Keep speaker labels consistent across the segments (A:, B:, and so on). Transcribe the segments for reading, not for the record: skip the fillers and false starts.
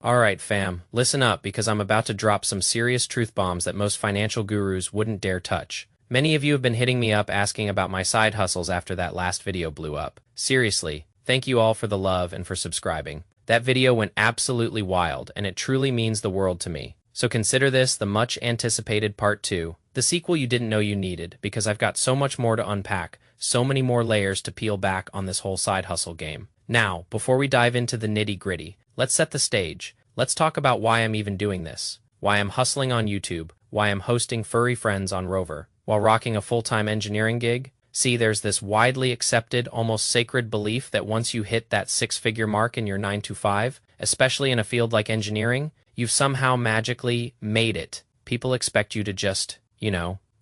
A: Alright, fam, listen up because I'm about to drop some serious truth bombs that most financial gurus wouldn't dare touch. Many of you have been hitting me up asking about my side hustles after that last video blew up. Seriously, thank you all for the love and for subscribing. That video went absolutely wild, and it truly means the world to me. So consider this the much anticipated part 2, the sequel you didn't know you needed, because I've got so much more to unpack, so many more layers to peel back on this whole side hustle game. Now, before we dive into the nitty-gritty, let's set the stage. Let's talk about why I'm even doing this, why I'm hustling on YouTube, why I'm hosting furry friends on Rover, while rocking a full-time engineering gig. See, there's this widely accepted, almost sacred belief that once you hit that six-figure mark in your 9 to 5, especially in a field like engineering, you've somehow magically made it. People expect you to just,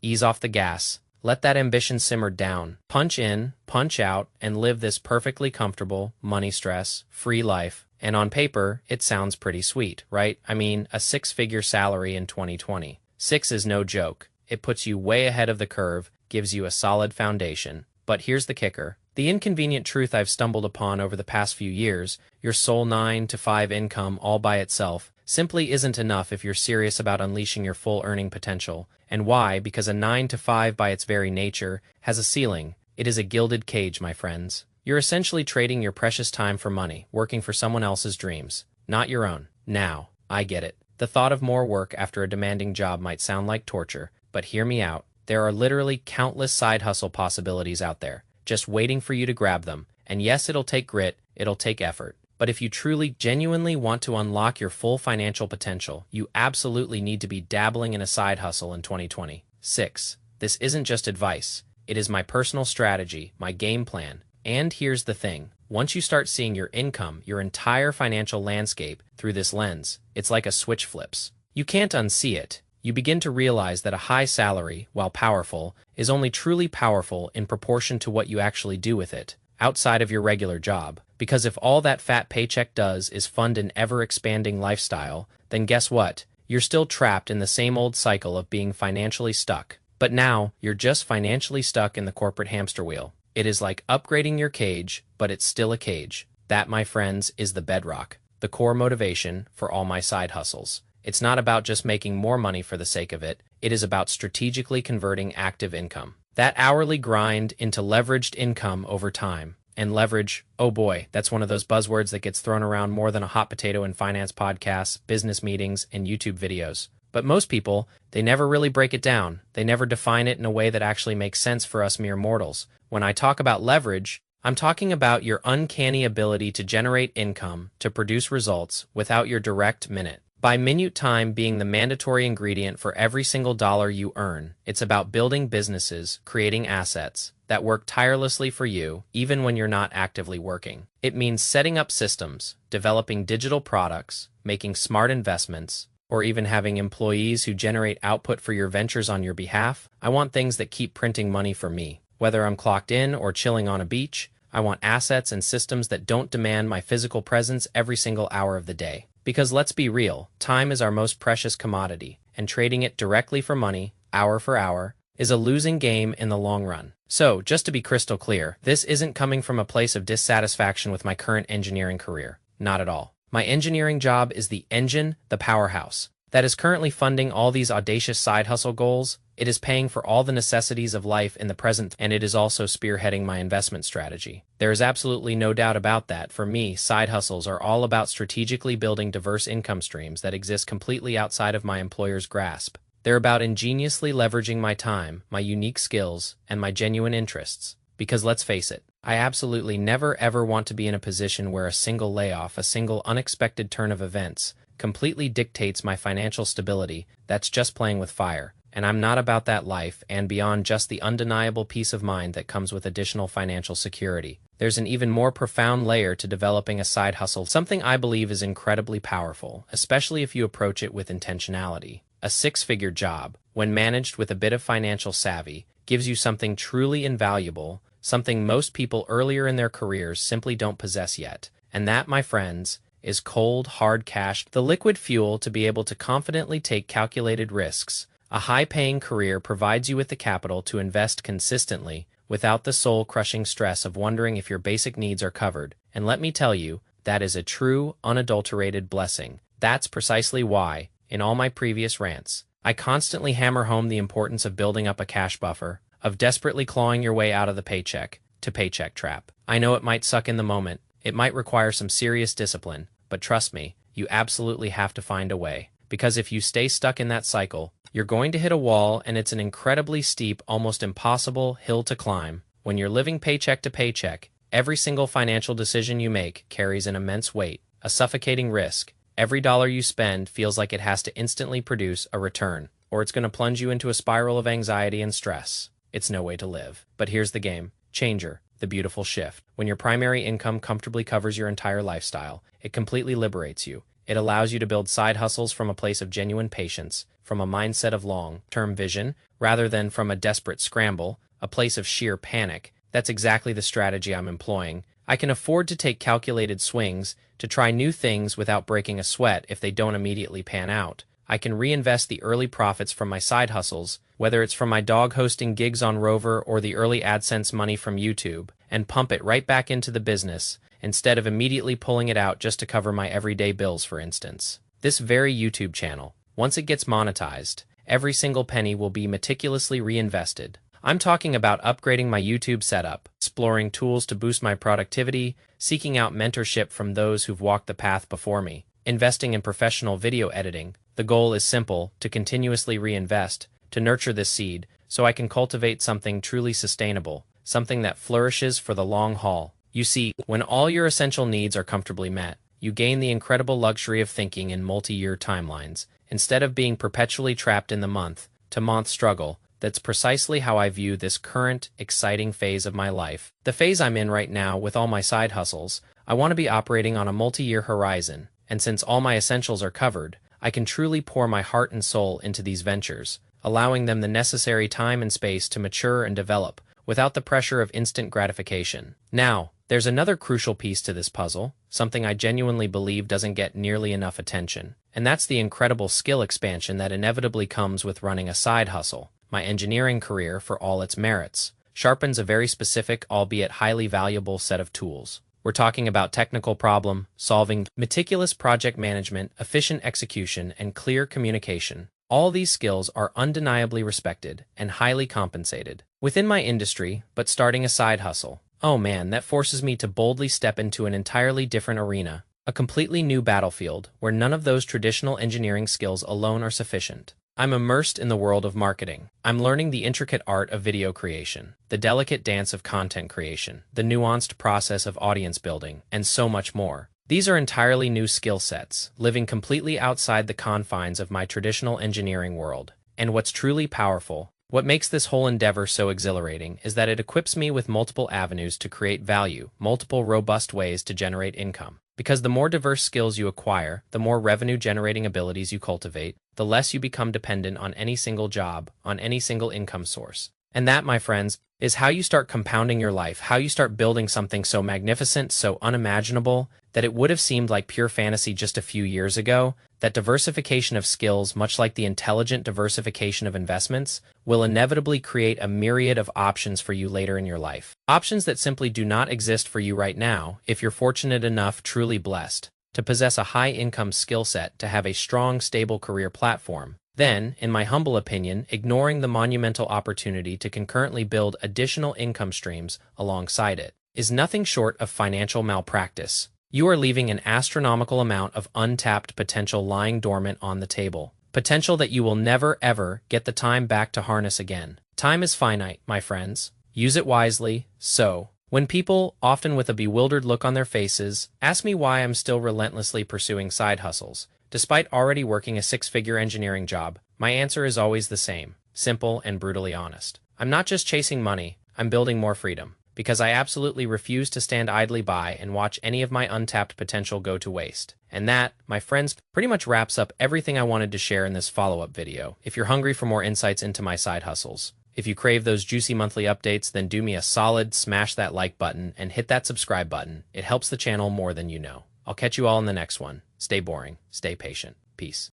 A: ease off the gas, let that ambition simmer down, punch in, punch out, and live this perfectly comfortable, money-stress-free life. And on paper, it sounds pretty sweet, right? I mean, a six-figure salary in 2020. Six is no joke. It puts you way ahead of the curve, gives you a solid foundation. But here's the kicker. The inconvenient truth I've stumbled upon over the past few years, your sole 9 to 5 income all by itself, simply isn't enough if you're serious about unleashing your full earning potential. And why? Because a 9 to 5 by its very nature has a ceiling. It is a gilded cage, my friends. You're essentially trading your precious time for money, working for someone else's dreams, not your own. Now, I get it. The thought of more work after a demanding job might sound like torture, but hear me out. There are literally countless side hustle possibilities out there, just waiting for you to grab them. And yes, it'll take grit, it'll take effort. But if you truly, genuinely want to unlock your full financial potential, you absolutely need to be dabbling in a side hustle in 2026. This isn't just advice. It is my personal strategy, my game plan. And here's the thing. Once you start seeing your income, your entire financial landscape, through this lens, it's like a switch flips. You can't unsee it. You begin to realize that a high salary, while powerful, is only truly powerful in proportion to what you actually do with it, outside of your regular job. Because if all that fat paycheck does is fund an ever-expanding lifestyle, then guess what? You're still trapped in the same old cycle of being financially stuck. But now, you're just financially stuck in the corporate hamster wheel. It is like upgrading your cage, but it's still a cage. That, my friends, is the bedrock, the core motivation for all my side hustles. It's not about just making more money for the sake of it. It is about strategically converting active income, that hourly grind, into leveraged income over time. And leverage, oh boy, that's one of those buzzwords that gets thrown around more than a hot potato in finance podcasts, business meetings, and YouTube videos. But most people, they never really break it down. They never define it in a way that actually makes sense for us mere mortals. When I talk about leverage, I'm talking about your uncanny ability to generate income, to produce results, without your direct minute. By minute time being the mandatory ingredient for every single dollar you earn, it's about building businesses, creating assets that work tirelessly for you, even when you're not actively working. It means setting up systems, developing digital products, making smart investments, or even having employees who generate output for your ventures on your behalf. I want things that keep printing money for me. Whether I'm clocked in or chilling on a beach, I want assets and systems that don't demand my physical presence every single hour of the day. Because let's be real, time is our most precious commodity, and trading it directly for money, hour for hour, is a losing game in the long run. So, just to be crystal clear, this isn't coming from a place of dissatisfaction with my current engineering career. Not at all. My engineering job is the engine, the powerhouse, that is currently funding all these audacious side hustle goals. It is paying for all the necessities of life in the present, and it is also spearheading my investment strategy. There is absolutely no doubt about that. For me, side hustles are all about strategically building diverse income streams that exist completely outside of my employer's grasp. They're about ingeniously leveraging my time, my unique skills, and my genuine interests. Because let's face it, I absolutely never ever want to be in a position where a single layoff, a single unexpected turn of events, completely dictates my financial stability. That's just playing with fire. And I'm not about that life, and beyond just the undeniable peace of mind that comes with additional financial security. There's an even more profound layer to developing a side hustle, something I believe is incredibly powerful, especially if you approach it with intentionality. A six-figure job, when managed with a bit of financial savvy, gives you something truly invaluable, something most people earlier in their careers simply don't possess yet. And that, my friends, is cold, hard cash, the liquid fuel to be able to confidently take calculated risks. A high-paying career provides you with the capital to invest consistently without the soul-crushing stress of wondering if your basic needs are covered. And let me tell you, that is a true, unadulterated blessing. That's precisely why, in all my previous rants, I constantly hammer home the importance of building up a cash buffer, of desperately clawing your way out of the paycheck to paycheck trap. I know it might suck in the moment, it might require some serious discipline, but trust me, you absolutely have to find a way. Because if you stay stuck in that cycle, you're going to hit a wall, and it's an incredibly steep, almost impossible hill to climb. When you're living paycheck to paycheck, every single financial decision you make carries an immense weight, a suffocating risk. Every dollar you spend feels like it has to instantly produce a return, or it's going to plunge you into a spiral of anxiety and stress. It's no way to live. But here's the game changer, the beautiful shift. When your primary income comfortably covers your entire lifestyle, it completely liberates you. It allows you to build side hustles from a place of genuine patience, from a mindset of long-term vision, rather than from a desperate scramble, a place of sheer panic. That's exactly the strategy I'm employing. I can afford to take calculated swings, to try new things without breaking a sweat if they don't immediately pan out. I can reinvest the early profits from my side hustles, whether it's from my dog hosting gigs on Rover or the early AdSense money from YouTube, and pump it right back into the business, instead of immediately pulling it out just to cover my everyday bills, for instance. This very YouTube channel, once it gets monetized, every single penny will be meticulously reinvested. I'm talking about upgrading my YouTube setup, exploring tools to boost my productivity, seeking out mentorship from those who've walked the path before me, investing in professional video editing. The goal is simple: to continuously reinvest, to nurture this seed, so I can cultivate something truly sustainable, something that flourishes for the long haul. You see, when all your essential needs are comfortably met, you gain the incredible luxury of thinking in multi-year timelines, instead of being perpetually trapped in the month-to-month struggle. That's precisely how I view this current, exciting phase of my life. The phase I'm in right now with all my side hustles, I want to be operating on a multi-year horizon, and since all my essentials are covered, I can truly pour my heart and soul into these ventures, allowing them the necessary time and space to mature and develop, without the pressure of instant gratification. Now, there's another crucial piece to this puzzle, something I genuinely believe doesn't get nearly enough attention, and that's the incredible skill expansion that inevitably comes with running a side hustle. My engineering career, for all its merits, sharpens a very specific, albeit highly valuable set of tools. We're talking about technical problem solving, meticulous project management, efficient execution, and clear communication. All these skills are undeniably respected and highly compensated within my industry, but starting a side hustle, oh man, that forces me to boldly step into an entirely different arena, a completely new battlefield where none of those traditional engineering skills alone are sufficient. I'm immersed in the world of marketing. I'm learning the intricate art of video creation, the delicate dance of content creation, the nuanced process of audience building, and so much more. These are entirely new skill sets, living completely outside the confines of my traditional engineering world. And what's truly powerful, what makes this whole endeavor so exhilarating, is that it equips me with multiple avenues to create value, multiple robust ways to generate income. Because the more diverse skills you acquire, the more revenue-generating abilities you cultivate, the less you become dependent on any single job, on any single income source. And that, my friends, is how you start compounding your life, how you start building something so magnificent, so unimaginable, that it would have seemed like pure fantasy just a few years ago. That diversification of skills, much like the intelligent diversification of investments, will inevitably create a myriad of options for you later in your life. Options that simply do not exist for you right now if you're fortunate enough, truly blessed, to possess a high-income skill set, to have a strong, stable career platform. Then, in my humble opinion, ignoring the monumental opportunity to concurrently build additional income streams alongside it is nothing short of financial malpractice. You are leaving an astronomical amount of untapped potential lying dormant on the table. Potential that you will never ever get the time back to harness again. Time is finite, my friends. Use it wisely. So, when people, often with a bewildered look on their faces, ask me why I'm still relentlessly pursuing side hustles, despite already working a six-figure engineering job, my answer is always the same, simple and brutally honest. I'm not just chasing money, I'm building more freedom. Because I absolutely refuse to stand idly by and watch any of my untapped potential go to waste. And that, my friends, pretty much wraps up everything I wanted to share in this follow-up video. If you're hungry for more insights into my side hustles, if you crave those juicy monthly updates, then do me a solid, smash that like button and hit that subscribe button. It helps the channel more than you know. I'll catch you all in the next one. Stay boring, stay patient. Peace.